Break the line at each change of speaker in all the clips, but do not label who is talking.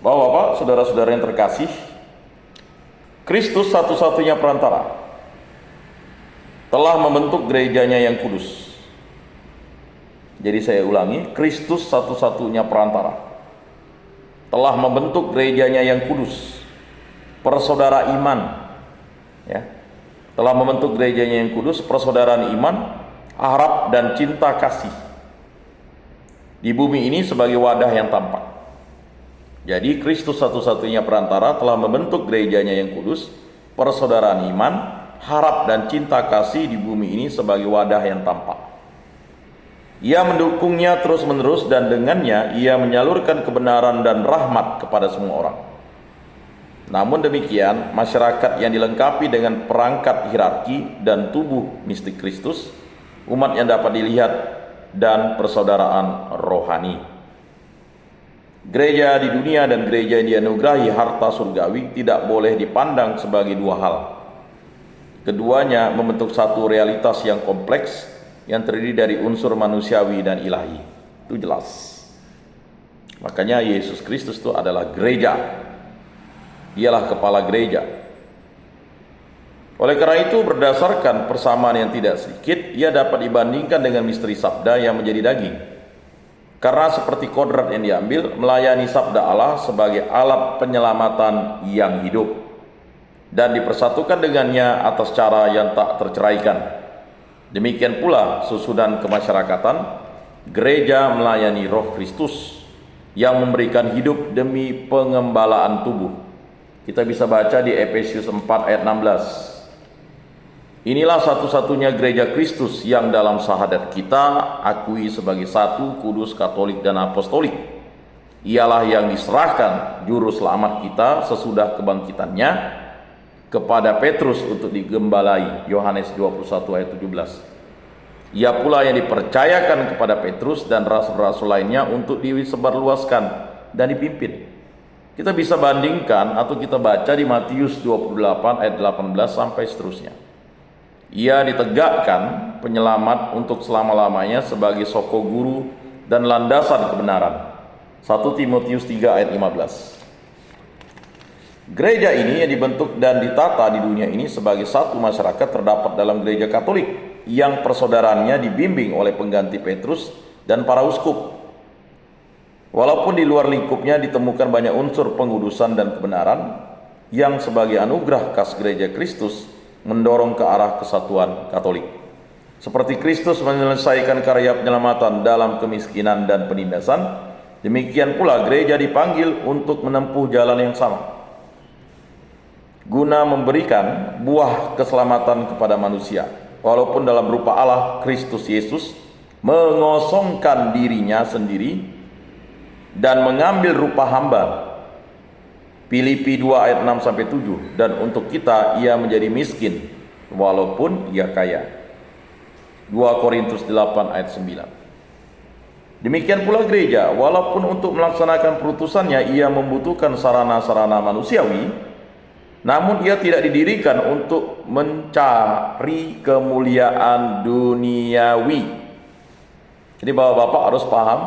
Bapak-bapak, saudara-saudara yang terkasih, Kristus satu-satunya perantara telah membentuk gerejanya yang kudus. Jadi saya ulangi, Kristus satu-satunya perantara telah membentuk gerejanya yang kudus, persaudara iman, ya, telah membentuk gerejanya yang kudus, persaudaraan iman, harap dan cinta kasih di bumi ini sebagai wadah yang tampak. Jadi Kristus satu-satunya perantara telah membentuk gerejanya yang kudus, persaudaraan iman, harap dan cinta kasih di bumi ini sebagai wadah yang tampak. Ia mendukungnya terus-menerus dan dengannya ia menyalurkan kebenaran dan rahmat kepada semua orang. Namun demikian, masyarakat yang dilengkapi dengan perangkat hierarki dan tubuh mistik Kristus, umat yang dapat dilihat dan persaudaraan rohani. Gereja di dunia dan gereja yang dianugerahi harta surgawi tidak boleh dipandang sebagai dua hal. Keduanya membentuk satu realitas yang kompleks yang terdiri dari unsur manusiawi dan ilahi. Itu jelas. Makanya Yesus Kristus itu adalah gereja. Dialah kepala gereja. Oleh karena itu, berdasarkan persamaan yang tidak sedikit, ia dapat dibandingkan dengan misteri sabda yang menjadi daging. Karena seperti kodrat yang diambil, melayani sabda Allah sebagai alat penyelamatan yang hidup dan dipersatukan dengannya atas cara yang tak terceraikan. Demikian pula susunan kemasyarakatan, gereja melayani roh Kristus yang memberikan hidup demi pengembalaan tubuh. Kita bisa baca di Efesius 4 ayat 16. Inilah satu-satunya gereja Kristus yang dalam syahadat kita akui sebagai satu, kudus, katolik, dan apostolik. Ialah yang diserahkan juru selamat kita sesudah kebangkitannya kepada Petrus untuk digembalai. Yohanes 21 ayat 17. Ia pula yang dipercayakan kepada Petrus dan rasul-rasul lainnya untuk disebarluaskan dan dipimpin. Kita bisa bandingkan atau kita baca di Matius 28 ayat 18 sampai seterusnya. Ia ditegakkan penyelamat untuk selama-lamanya sebagai soko guru dan landasan kebenaran. 1 Timotius 3 ayat 15. Gereja ini yang dibentuk dan ditata di dunia ini sebagai satu masyarakat terdapat dalam gereja Katolik yang persaudaraannya dibimbing oleh pengganti Petrus dan para uskup. Walaupun di luar lingkupnya ditemukan banyak unsur pengudusan dan kebenaran yang sebagai anugerah khas gereja Kristus mendorong ke arah kesatuan Katolik. Seperti Kristus menyelesaikan karya penyelamatan dalam kemiskinan dan penindasan, demikian pula gereja dipanggil untuk menempuh jalan yang sama, guna memberikan buah keselamatan kepada manusia. Walaupun dalam rupa Allah, Kristus Yesus mengosongkan dirinya sendiri dan mengambil rupa hamba. Filipi 2 ayat 6 sampai 7. Dan untuk kita ia menjadi miskin walaupun ia kaya. 2 Korintus 8 ayat 9. Demikian pula gereja, walaupun untuk melaksanakan perutusannya ia membutuhkan sarana-sarana manusiawi, namun ia tidak didirikan untuk mencari kemuliaan duniawi. Jadi bapak-bapak harus paham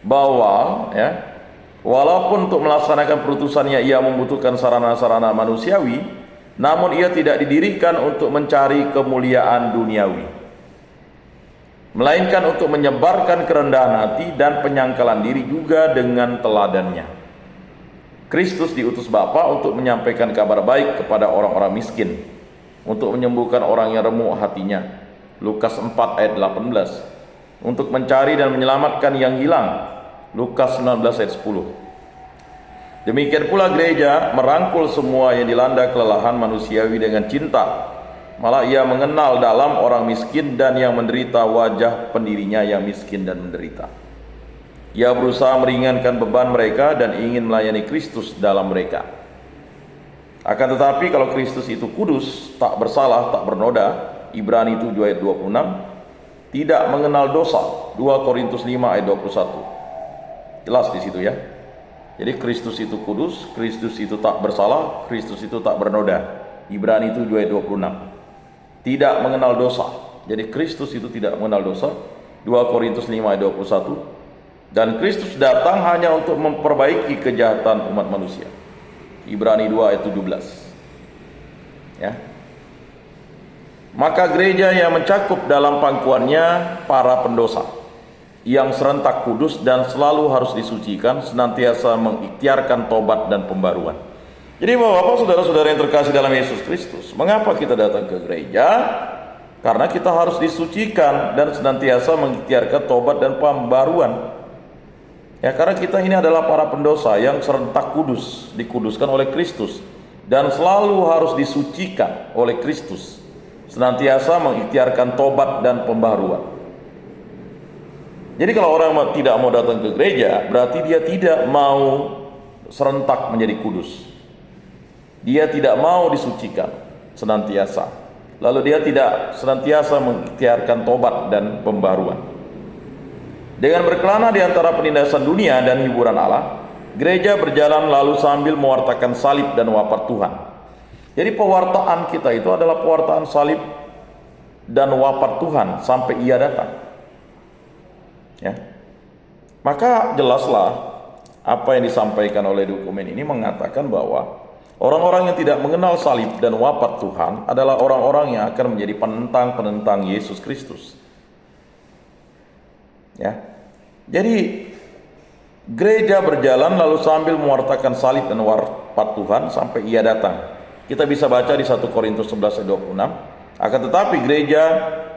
bahwa walaupun untuk melaksanakan perutusannya ia membutuhkan sarana-sarana manusiawi, namun ia tidak didirikan untuk mencari kemuliaan duniawi, melainkan untuk menyebarkan kerendahan hati dan penyangkalan diri juga dengan teladannya. Kristus diutus Bapa untuk menyampaikan kabar baik kepada orang-orang miskin, untuk menyembuhkan orang yang remuk hatinya. Lukas 4 ayat 18. Untuk mencari dan menyelamatkan yang hilang. Lukas 19 ayat 10. Demikian pula gereja merangkul semua yang dilanda kelelahan manusiawi dengan cinta. Malah ia mengenal dalam orang miskin dan yang menderita wajah pendirinya yang miskin dan menderita. Ia berusaha meringankan beban mereka dan ingin melayani Kristus dalam mereka. Akan tetapi kalau Kristus itu kudus, tak bersalah, tak bernoda, Ibrani 7 ayat 26, tidak mengenal dosa, 2 Korintus 5 ayat 21. Jelas di situ ya. Jadi Kristus itu kudus, Kristus itu tak bersalah, Kristus itu tak bernoda. Ibrani 7 ayat 26. Tidak mengenal dosa. Jadi Kristus itu tidak mengenal dosa. 2 Korintus 5 ayat 21. Dan Kristus datang hanya untuk memperbaiki kejahatan umat manusia. Ibrani 2 ayat 17. Ya. Maka gereja yang mencakup dalam pangkuannya para pendosa, yang serentak kudus dan selalu harus disucikan, senantiasa mengikhtiarkan tobat dan pembaruan. Jadi Bapak-bapak, saudara-saudara yang terkasih dalam Yesus Kristus, mengapa kita datang ke gereja? Karena kita harus disucikan dan senantiasa mengikhtiarkan tobat dan pembaruan. Ya, karena kita ini adalah para pendosa yang serentak kudus, dikuduskan oleh Kristus, dan selalu harus disucikan oleh Kristus, senantiasa mengikhtiarkan tobat dan pembaruan. Jadi kalau orang tidak mau datang ke gereja, berarti dia tidak mau serentak menjadi kudus. Dia tidak mau disucikan senantiasa. Lalu dia tidak senantiasa mengikhtiarkan tobat dan pembaruan. Dengan berkelana di antara penindasan dunia dan hiburan Allah, gereja berjalan lalu sambil mewartakan salib dan wafat Tuhan. Jadi pewartaan kita itu adalah pewartaan salib dan wafat Tuhan sampai Ia datang. Ya. Maka jelaslah apa yang disampaikan oleh dokumen ini mengatakan bahwa orang-orang yang tidak mengenal salib dan wafat Tuhan adalah orang-orang yang akan menjadi penentang-penentang Yesus Kristus. Ya. Jadi gereja berjalan lalu sambil mewartakan salib dan wafat Tuhan sampai Ia datang. Kita bisa baca di 1 Korintus 11 ayat 26. Akan tetapi gereja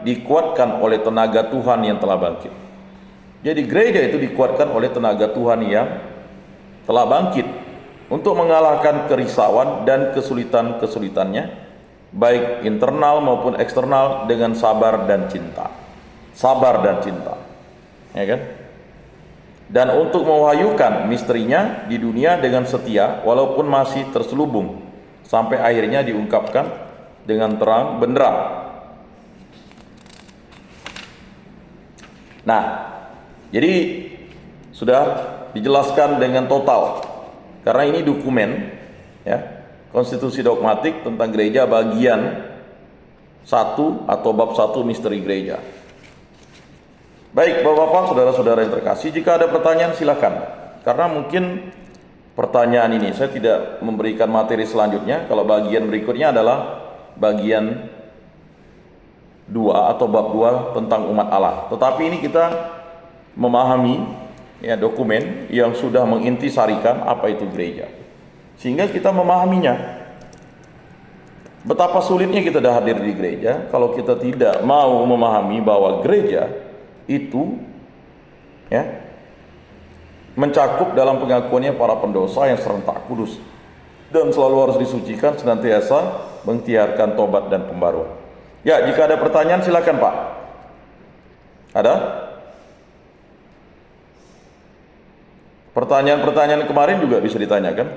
dikuatkan oleh tenaga Tuhan yang telah bangkit. Jadi gereja itu dikuatkan oleh tenaga Tuhan yang telah bangkit untuk mengalahkan kerisauan dan kesulitan-kesulitannya, baik internal maupun eksternal, dengan sabar dan cinta. Sabar dan cinta. Ya kan? Dan untuk mewahyukan misterinya di dunia dengan setia walaupun masih terselubung, sampai akhirnya diungkapkan dengan terang benderang. Nah, jadi sudah dijelaskan dengan total, karena ini dokumen, ya, konstitusi dogmatik tentang gereja bagian 1 atau bab 1 misteri gereja. Baik Bapak-bapak, saudara-saudara yang terkasih, jika ada pertanyaan silakan. Karena mungkin pertanyaan ini saya tidak memberikan materi selanjutnya. Kalau bagian berikutnya adalah bagian 2 atau bab 2 tentang umat Allah. Tetapi ini kita memahami, ya, dokumen yang sudah mengintisarikan apa itu gereja, sehingga kita memahaminya. Betapa sulitnya kita dah hadir di gereja kalau kita tidak mau memahami bahwa gereja itu, ya, mencakup dalam pengakuannya para pendosa yang serentak kudus dan selalu harus disucikan, senantiasa mengikhtiarkan tobat dan pembaruan. Ya, jika ada pertanyaan silakan Pak. Ada? Pertanyaan-pertanyaan kemarin juga bisa ditanyakan.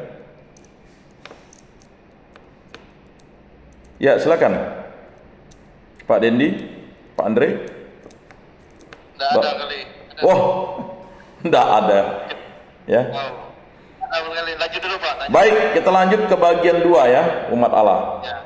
Ya, silakan. Pak Dendi, Pak Andre.
Tidak ada kali.
Wah, tidak ada. Ya.
Wow. Lanjut dulu Pak.
Baik, kita lanjut ke bagian 2 ya, umat Allah.
Ya.